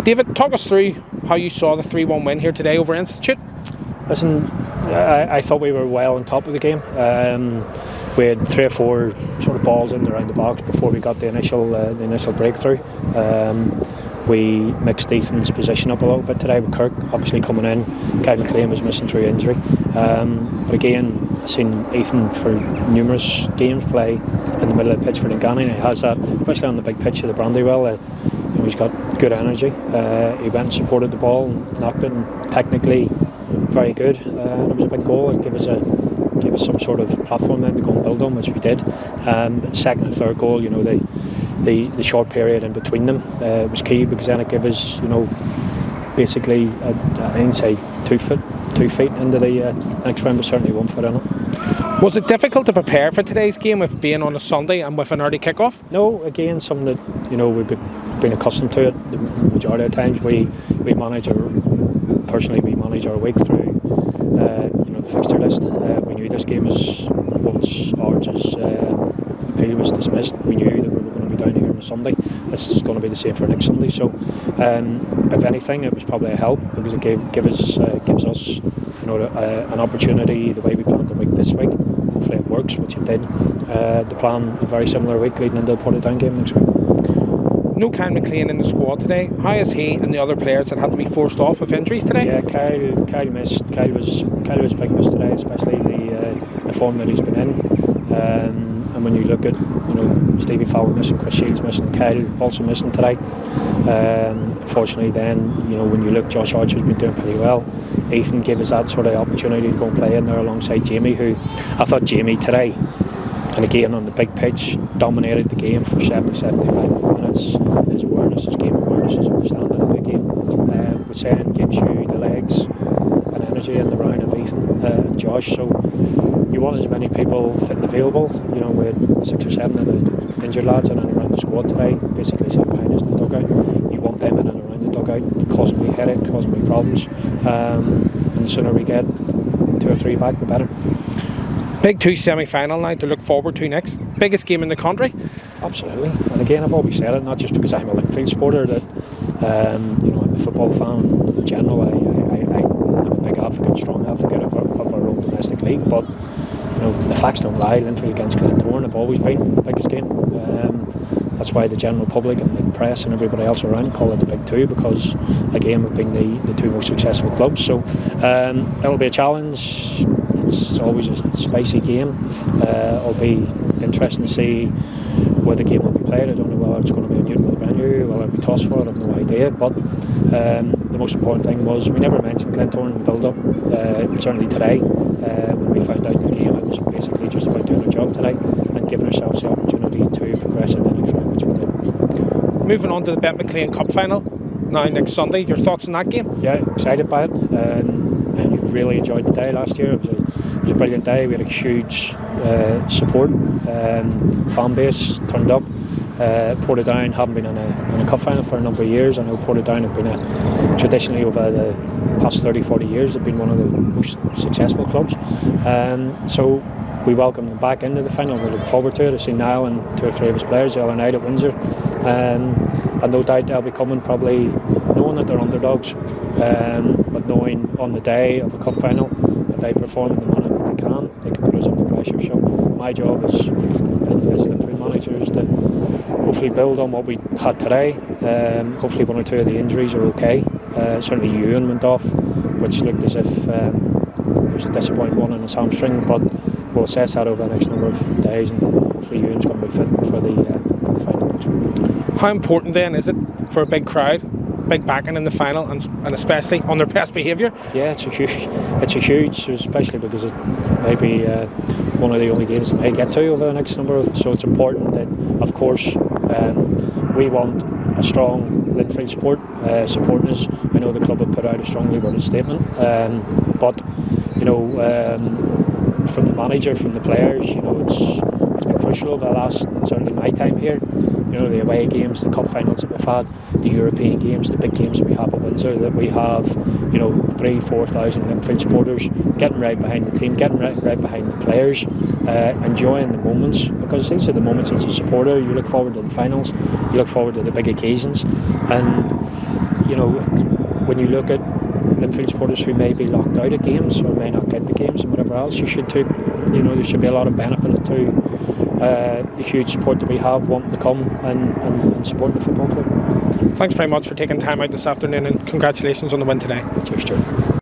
David, talk us through how you saw the 3-1 win here today over Institute. Listen, I thought we were well on top of the game. We had 3 or 4 sort of balls in around the box before we got the initial breakthrough. We mixed Ethan's position up a little bit today with Kirk obviously coming in. Kyle McLean was missing through injury. But again, I've seen Ethan for numerous games play in the middle of the pitch for Dungannon. He has that, especially on the big pitch of the Brandywell. He's got good energy. He went and supported the ball and knocked it, and technically very good. And it was a big goal. It gave us some sort of platform then to go and build on, which we did. Second and third goal, the short period in between them was key, because then it gave us, basically, I'd say 2 feet into the next round, but certainly 1 foot in it. Was it difficult to prepare for today's game with being on a Sunday and with an early kick-off? No, again, something that we've been accustomed to it. The majority of the times we manage our week through the fixture list. We knew this game was, once Arch's appeal was dismissed, we knew that we were going to be down here on a Sunday. This is going to be the same for next Sunday. So, if anything, it was probably a help, because it gives us an opportunity, the way we planned the week this week. Hopefully it works, which it did. To plan a very similar week leading into the Portadown game next week. No Kyle McLean in the squad today. How is he and the other players that had to be forced off with injuries today? Yeah, Kyle missed. Kyle was a big miss today, especially the form that he's been in. And when you look at Stevie Fowler missing, Chris Shields missing, Kyle also missing today. Unfortunately, then when you look, Josh Archer's been doing pretty well. Ethan gave us that sort of opportunity to go and play in there alongside Jamie, who I thought Jamie today, and again on the big pitch, dominated the game for 70-75 minutes. His awareness, his game awareness, his understanding of the game, was saying gives you the legs and energy in the round of Ethan and Josh. So you want as many people fit and available. We had 6 or 7 of the injured lads in and around the squad today, basically sitting behind us in the dugout. You want them in and around the dugout, causing me headache, causing me problems. And the sooner we get 2 or 3 back, the better. Big 2 semi-final now to look forward to next. Biggest game in the country? Absolutely. And again, I've always said it, not just because I'm a Linfield supporter, that I'm a football fan in general. I'm a big advocate, strong advocate of our own domestic league, but the facts don't lie. Linfield against Glentoran have always been the biggest game. That's why the general public and the press and everybody else around call it the Big 2, because again we've been the 2 most successful clubs. So it'll be a challenge. It's always a spicy game. It'll be interesting to see where the game will be played. I don't know whether it's going to be a neutral venue, whether it'll be Tosford, I have no idea. But the most important thing was we never mentioned Glentoran in the build-up. Certainly today, when we found out the game, it was basically just about doing our job today and giving ourselves the opportunity to progress in the next round, which we did. Moving on to the Bet McLean Cup final now next Sunday. Your thoughts on that game? Yeah, excited by it. And really enjoyed the day last year. It was a brilliant day. We had a huge support. Fan base turned up. Portadown haven't been in a cup final for a number of years. I know Portadown have been traditionally over the past 30-40 years have been one of the most successful clubs. So we welcome them back into the final. We look forward to it. I've seen Niall and 2 or 3 of his players the other night at Windsor. And no doubt they'll be coming probably knowing that they're underdogs, but knowing on the day of a cup final, if they perform in the manner that they can put us under pressure. So my job as Linfield manager is to hopefully build on what we had today. Hopefully 1 or 2 of the injuries are okay. Certainly Ewan went off, which looked as if it was a disappointing one in his hamstring, but we'll assess that over the next number of days, and hopefully Ewan's going to be fit for the final next week. How important then is it for a big crowd, big backing in the final, and especially on their best behaviour? Yeah, it's a huge, especially because it may be one of the only games that may get to over the next number. So it's important that, of course, we want a strong Linfield support, supporting us. I know the club have put out a strongly worded statement, but from the manager, from the players, it's been crucial over the last, certainly my time here. The away games, the cup finals that we've had, the European games, the big games that we have at Windsor, that we have 3,000-4,000 Linfield supporters getting right behind the team, getting right behind the players, enjoying the moments, because these are the moments as a supporter. You look forward to the finals, you look forward to the big occasions, and you know, when you look at Linfield supporters who may be locked out of games or may not get the games and whatever else, you should take, you know, there should be a lot of benefit to the huge support that we have wanting to come and support the football club. Thanks very much for taking time out this afternoon, and congratulations on the win today. Cheers, Stuart.